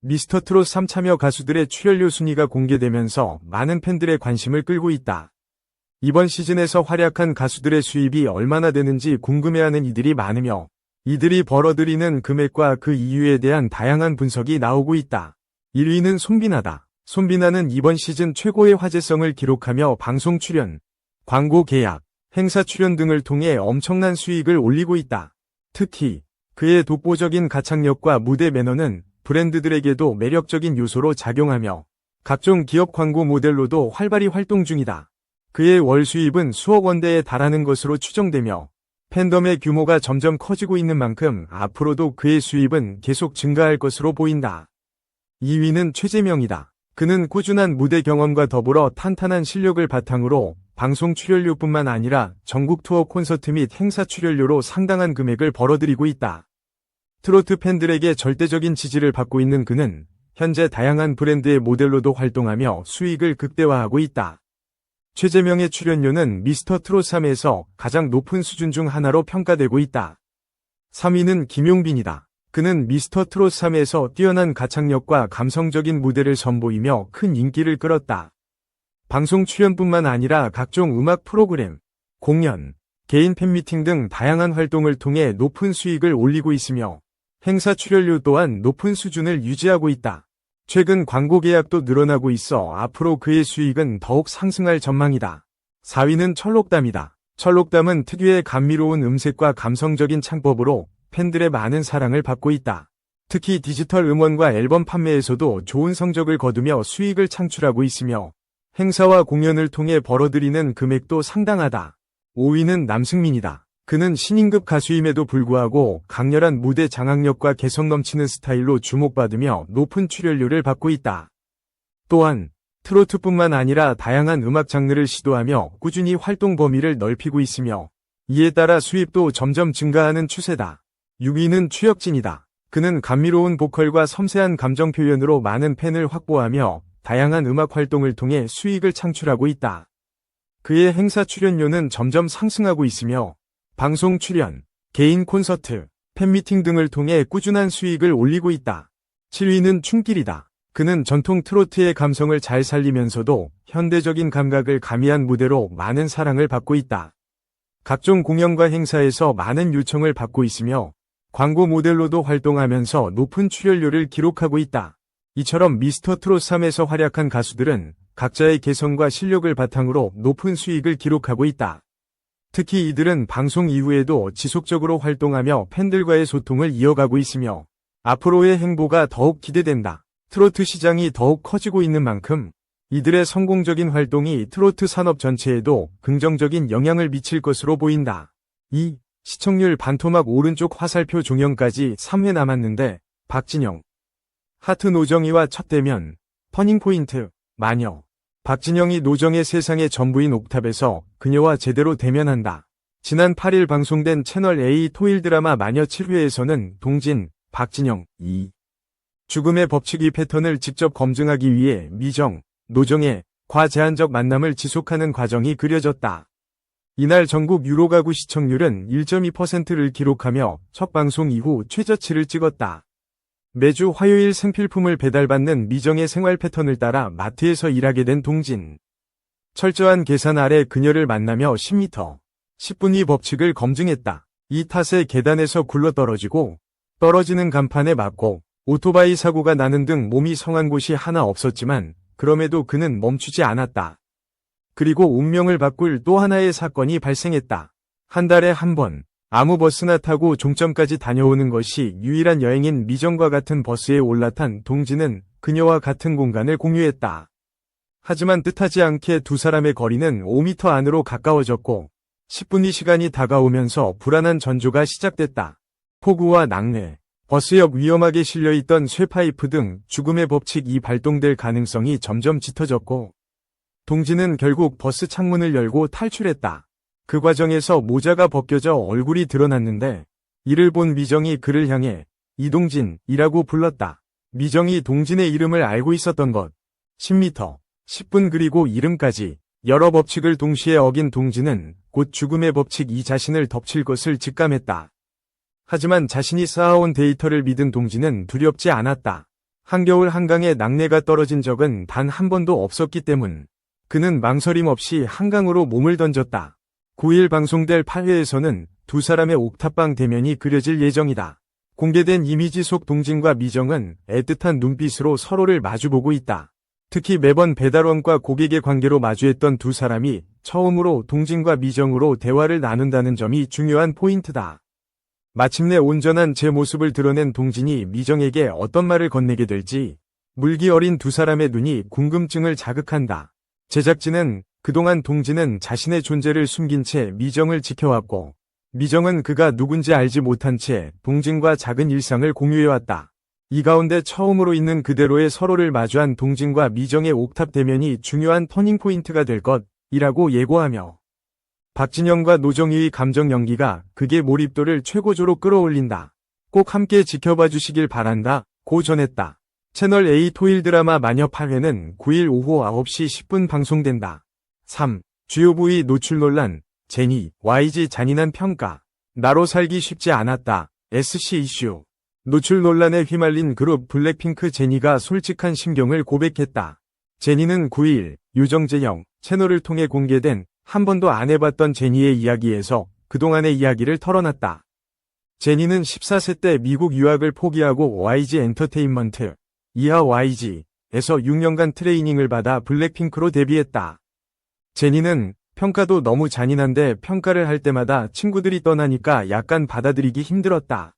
미스터트롯 3 참여 가수들의 출연료 순위가 공개되면서 많은 팬들의 관심을 끌고 있다. 이번 시즌에서 활약한 가수들의 수입이 얼마나 되는지 궁금해하는 이들이 많으며 이들이 벌어들이는 금액과 그 이유에 대한 다양한 분석이 나오고 있다. 1위는 손비나다. 손비나는 이번 시즌 최고의 화제성을 기록하며 방송 출연, 광고 계약, 행사 출연 등을 통해 엄청난 수익을 올리고 있다. 특히 그의 독보적인 가창력과 무대 매너는 브랜드들에게도 매력적인 요소로 작용하며 각종 기업 광고 모델로도 활발히 활동 중이다. 그의 월 수입은 수억 원대에 달하는 것으로 추정되며 팬덤의 규모가 점점 커지고 있는 만큼 앞으로도 그의 수입은 계속 증가할 것으로 보인다. 2위는 최재명이다. 그는 꾸준한 무대 경험과 더불어 탄탄한 실력을 바탕으로 방송 출연료뿐만 아니라 전국 투어 콘서트 및 행사 출연료로 상당한 금액을 벌어들이고 있다. 트로트 팬들에게 절대적인 지지를 받고 있는 그는 현재 다양한 브랜드의 모델로도 활동하며 수익을 극대화하고 있다. 최재명의 출연료는 미스터트롯 3에서 가장 높은 수준 중 하나로 평가되고 있다. 3위는 김용빈이다. 그는 미스터트롯 3에서 뛰어난 가창력과 감성적인 무대를 선보이며 큰 인기를 끌었다. 방송 출연뿐만 아니라 각종 음악 프로그램, 공연, 개인 팬미팅 등 다양한 활동을 통해 높은 수익을 올리고 있으며 행사 출연료 또한 높은 수준을 유지하고 있다. 최근 광고 계약도 늘어나고 있어 앞으로 그의 수익은 더욱 상승할 전망이다. 4위는 철록담이다. 철록담은 특유의 감미로운 음색과 감성적인 창법으로 팬들의 많은 사랑을 받고 있다. 특히 디지털 음원과 앨범 판매에서도 좋은 성적을 거두며 수익을 창출하고 있으며 행사와 공연을 통해 벌어들이는 금액도 상당하다. 5위는 남승민이다. 그는 신인급 가수임에도 불구하고 강렬한 무대 장악력과 개성 넘치는 스타일로 주목받으며 높은 출연료를 받고 있다. 또한 트로트뿐만 아니라 다양한 음악 장르를 시도하며 꾸준히 활동 범위를 넓히고 있으며 이에 따라 수입도 점점 증가하는 추세다. 6위는 추혁진이다. 그는 감미로운 보컬과 섬세한 감정 표현으로 많은 팬을 확보하며 다양한 음악 활동을 통해 수익을 창출하고 있다. 그의 행사 출연료는 점점 상승하고 있으며 방송 출연, 개인 콘서트, 팬미팅 등을 통해 꾸준한 수익을 올리고 있다. 7위는 춘길이다. 그는 전통 트로트의 감성을 잘 살리면서도 현대적인 감각을 가미한 무대로 많은 사랑을 받고 있다. 각종 공연과 행사에서 많은 요청을 받고 있으며 광고 모델로도 활동하면서 높은 출연료를 기록하고 있다. 이처럼 미스터트롯 3에서 활약한 가수들은 각자의 개성과 실력을 바탕으로 높은 수익을 기록하고 있다. 특히 이들은 방송 이후에도 지속적으로 활동하며 팬들과의 소통을 이어가고 있으며 앞으로의 행보가 더욱 기대된다. 트로트 시장이 더욱 커지고 있는 만큼 이들의 성공적인 활동이 트로트 산업 전체에도 긍정적인 영향을 미칠 것으로 보인다. 2. 시청률 반토막 오른쪽 화살표 종영까지 3회 남았는데 박진영, 하트 노정희와 첫 대면, 터닝포인트, 마녀. 박진영이 노정의 세상의 전부인 옥탑에서 그녀와 제대로 대면한다. 지난 8일 방송된 채널A 토일 드라마 마녀 7회에서는 동진, 박진영, 죽음의 법칙 패턴을 직접 검증하기 위해 미정, 노정의 과제한적 만남을 지속하는 과정이 그려졌다. 이날 전국 유로 가구 시청률은 1.2%를 기록하며 첫 방송 이후 최저치를 찍었다. 매주 화요일 생필품을 배달받는 미정의 생활 패턴을 따라 마트에서 일하게 된 동진. 철저한 계산 아래 그녀를 만나며 10m, 10분이 법칙을 검증했다. 이 탓에 계단에서 굴러떨어지고 떨어지는 간판에 맞고 오토바이 사고가 나는 등 몸이 성한 곳이 하나 없었지만 그럼에도 그는 멈추지 않았다. 그리고 운명을 바꿀 또 하나의 사건이 발생했다. 한 달에 한 번 아무 버스나 타고 종점까지 다녀오는 것이 유일한 여행인 미정과 같은 버스에 올라탄 동진은 그녀와 같은 공간을 공유했다. 하지만 뜻하지 않게 두 사람의 거리는 5m 안으로 가까워졌고 10분의 시간이 다가오면서 불안한 전조가 시작됐다. 폭우와 낙뢰, 버스 옆 위험하게 실려있던 쇠파이프 등 죽음의 법칙이 발동될 가능성이 점점 짙어졌고 동진은 결국 버스 창문을 열고 탈출했다. 그 과정에서 모자가 벗겨져 얼굴이 드러났는데 이를 본 미정이 그를 향해 이동진이라고 불렀다. 미정이 동진의 이름을 알고 있었던 것. 10m, 10분 그리고 이름까지 여러 법칙을 동시에 어긴 동진은 곧 죽음의 법칙 이 자신을 덮칠 것을 직감했다. 하지만 자신이 쌓아온 데이터를 믿은 동진은 두렵지 않았다. 한겨울 한강에 낙뢰가 떨어진 적은 단 한 번도 없었기 때문. 그는 망설임 없이 한강으로 몸을 던졌다. 9일 방송될 8회에서는 두 사람의 옥탑방 대면이 그려질 예정이다. 공개된 이미지 속 동진과 미정은 애틋한 눈빛으로 서로를 마주보고 있다. 특히 매번 배달원과 고객의 관계로 마주했던 두 사람이 처음으로 동진과 미정으로 대화를 나눈다는 점이 중요한 포인트다. 마침내 온전한 제 모습을 드러낸 동진이 미정에게 어떤 말을 건네게 될지 물기 어린 두 사람의 눈이 궁금증을 자극한다. 제작진은 그동안 동진은 자신의 존재를 숨긴 채 미정을 지켜왔고 미정은 그가 누군지 알지 못한 채 동진과 작은 일상을 공유해왔다. 이 가운데 처음으로 있는 그대로의 서로를 마주한 동진과 미정의 옥탑 대면이 중요한 터닝포인트가 될 것이라고 예고하며 박진영과 노정희의 감정 연기가 극의 몰입도를 최고조로 끌어올린다. 꼭 함께 지켜봐 주시길 바란다. 고 전했다. 채널A 토일 드라마 마녀 8회는 9일 오후 9시 10분 방송된다. 3. 주요 부위 노출 논란, 제니, YG 잔인한 평가. 나로 살기 쉽지 않았다. SC 이슈. 노출 논란에 휘말린 그룹 블랙핑크 제니가 솔직한 심경을 고백했다. 제니는 9일 유정재형 채널을 통해 공개된 한 번도 안 해봤던 제니의 이야기에서 그동안의 이야기를 털어놨다. 제니는 14세 때 미국 유학을 포기하고 YG 엔터테인먼트, 이하 YG에서 6년간 트레이닝을 받아 블랙핑크로 데뷔했다. 제니는 평가도 너무 잔인한데 평가를 할 때마다 친구들이 떠나니까 약간 받아들이기 힘들었다.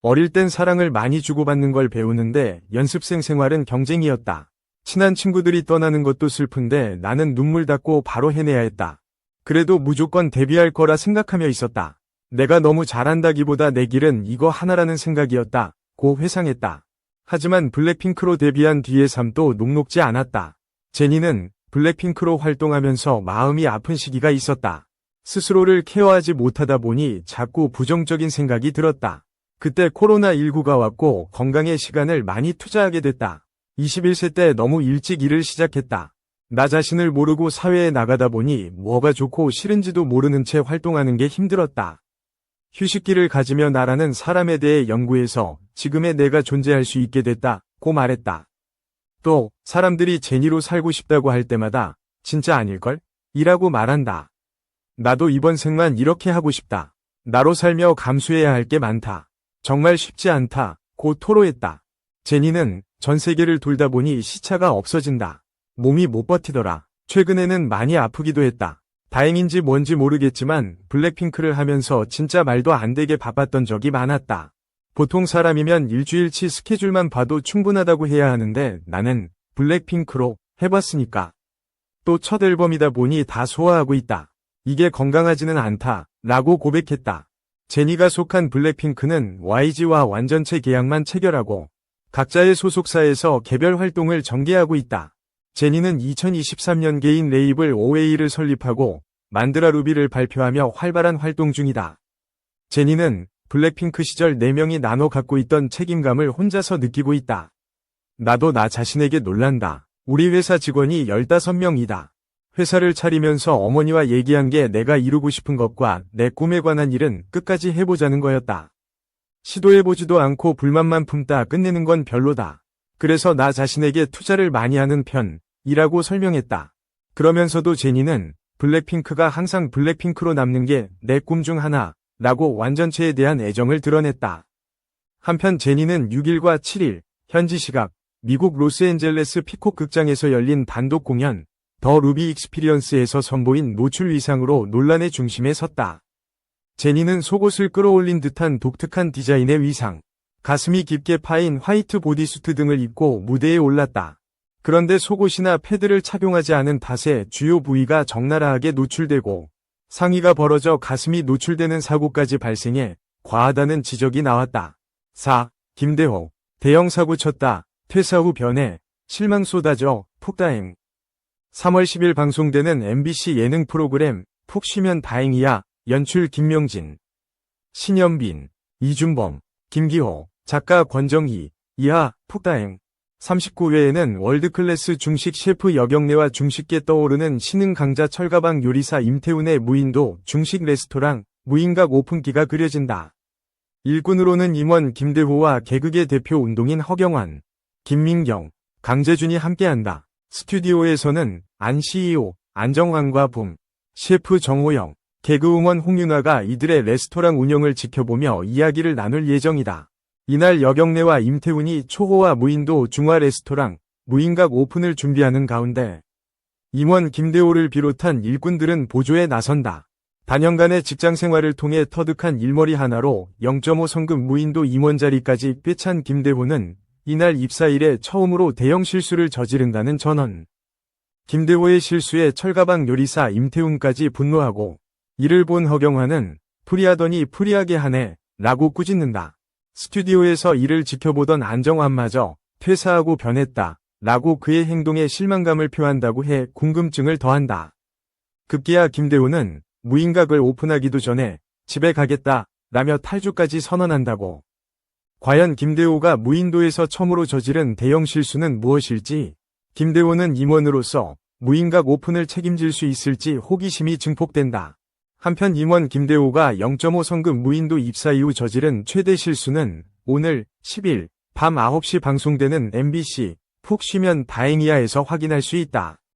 어릴 땐 사랑을 많이 주고받는 걸 배우는데 연습생 생활은 경쟁이었다. 친한 친구들이 떠나는 것도 슬픈데 나는 눈물 닦고 바로 해내야 했다. 그래도 무조건 데뷔할 거라 생각하며 있었다. 내가 너무 잘한다기보다 내 길은 이거 하나라는 생각이었다. 고 회상했다. 하지만 블랙핑크로 데뷔한 뒤의 삶도 녹록지 않았다. 제니는 블랙핑크로 활동하면서 마음이 아픈 시기가 있었다. 스스로를 케어하지 못하다 보니 자꾸 부정적인 생각이 들었다. 그때 코로나19가 왔고 건강에 시간을 많이 투자하게 됐다. 21세 때 너무 일찍 일을 시작했다. 나 자신을 모르고 사회에 나가다 보니 뭐가 좋고 싫은지도 모르는 채 활동하는 게 힘들었다. 휴식기를 가지며 나라는 사람에 대해 연구해서 지금의 내가 존재할 수 있게 됐다고 말했다. 또 사람들이 제니로 살고 싶다고 할 때마다 진짜 아닐걸? 이라고 말한다. 나도 이번 생만 이렇게 하고 싶다. 나로 살며 감수해야 할 게 많다. 정말 쉽지 않다. 고 토로했다. 제니는 전 세계를 돌다 보니 시차가 없어진다. 몸이 못 버티더라. 최근에는 많이 아프기도 했다. 다행인지 뭔지 모르겠지만 블랙핑크를 하면서 진짜 말도 안 되게 바빴던 적이 많았다. 보통 사람이면 일주일치 스케줄만 봐도 충분하다고 해야 하는데 나는 블랙핑크로 해봤으니까. 또 첫 앨범이다 보니 다 소화하고 있다. 이게 건강하지는 않다. 라고 고백했다. 제니가 속한 블랙핑크는 YG와 완전체 계약만 체결하고 각자의 소속사에서 개별 활동을 전개하고 있다. 제니는 2023년 개인 레이블 OA를 설립하고 만드라 루비를 발표하며 활발한 활동 중이다. 제니는 블랙핑크 시절 4명이 나눠 갖고 있던 책임감을 혼자서 느끼고 있다. 나도 나 자신에게 놀란다. 우리 회사 직원이 15명이다. 회사를 차리면서 어머니와 얘기한 게 내가 이루고 싶은 것과 내 꿈에 관한 일은 끝까지 해보자는 거였다. 시도해보지도 않고 불만만 품다 끝내는 건 별로다. 그래서 나 자신에게 투자를 많이 하는 편이라고 설명했다. 그러면서도 제니는 블랙핑크가 항상 블랙핑크로 남는 게 내 꿈 중 하나라고 완전체에 대한 애정을 드러냈다. 한편 제니는 6일과 7일 현지 시각 미국 로스앤젤레스 피콕 극장에서 열린 단독 공연 더 루비 익스피리언스에서 선보인 노출 의상으로 논란의 중심에 섰다. 제니는 속옷을 끌어올린 듯한 독특한 디자인의 의상, 가슴이 깊게 파인 화이트 보디수트 등을 입고 무대에 올랐다. 그런데 속옷이나 패드를 착용하지 않은 탓에 주요 부위가 적나라하게 노출되고 상의가 벌어져 가슴이 노출되는 사고까지 발생해 과하다는 지적이 나왔다. 4. 김대호. 대형 사고 쳤다. 퇴사 후 변해. 실망 쏟아져. 푹다행. 3월 10일 방송되는 MBC 예능 프로그램 푹 쉬면 다행이야. 연출 김명진, 신현빈, 이준범, 김기호, 작가 권정희, 이하, 푹다행. 39회에는 월드클래스 중식 셰프 여경래와 중식계 떠오르는 신흥 강자 철가방 요리사 임태훈의 무인도 중식 레스토랑 무인각 오픈기가 그려진다. 일꾼으로는 임원 김대호와 개그계 대표 운동인 허경환, 김민경, 강재준이 함께한다. 스튜디오에서는 안 CEO, 안정환과 붐, 셰프 정호영, 개그우먼 홍윤아가 이들의 레스토랑 운영을 지켜보며 이야기를 나눌 예정이다. 이날 여경래와 임태훈이 초호화 무인도 중화 레스토랑, 무인각 오픈을 준비하는 가운데 임원 김대호를 비롯한 일꾼들은 보조에 나선다. 단연간의 직장 생활을 통해 터득한 일머리 하나로 0.5 성급 무인도 임원 자리까지 꿰찬 김대호는 이날 입사일에 처음으로 대형 실수를 저지른다는 전언. 김대호의 실수에 철가방 요리사 임태훈까지 분노하고 이를 본 허경환은 풀이하더니 풀이하게 하네 라고 꾸짖는다. 스튜디오에서 이를 지켜보던 안정환마저 퇴사하고 변했다 라고 그의 행동에 실망감을 표한다고 해 궁금증을 더한다. 급기야 김대호는 무인각을 오픈하기도 전에 집에 가겠다 라며 탈주까지 선언한다고. 과연 김대호가 무인도에서 처음으로 저지른 대형 실수는 무엇일지, 김대호는 임원으로서 무인각 오픈을 책임질 수 있을지 호기심이 증폭된다. 한편 임원 김대호가 0.5 성급 무인도 입사 이후 저지른 최대 실수는 오늘 10일 밤 9시 방송되는 MBC 푹 쉬면 다행이야에서 확인할 수 있다.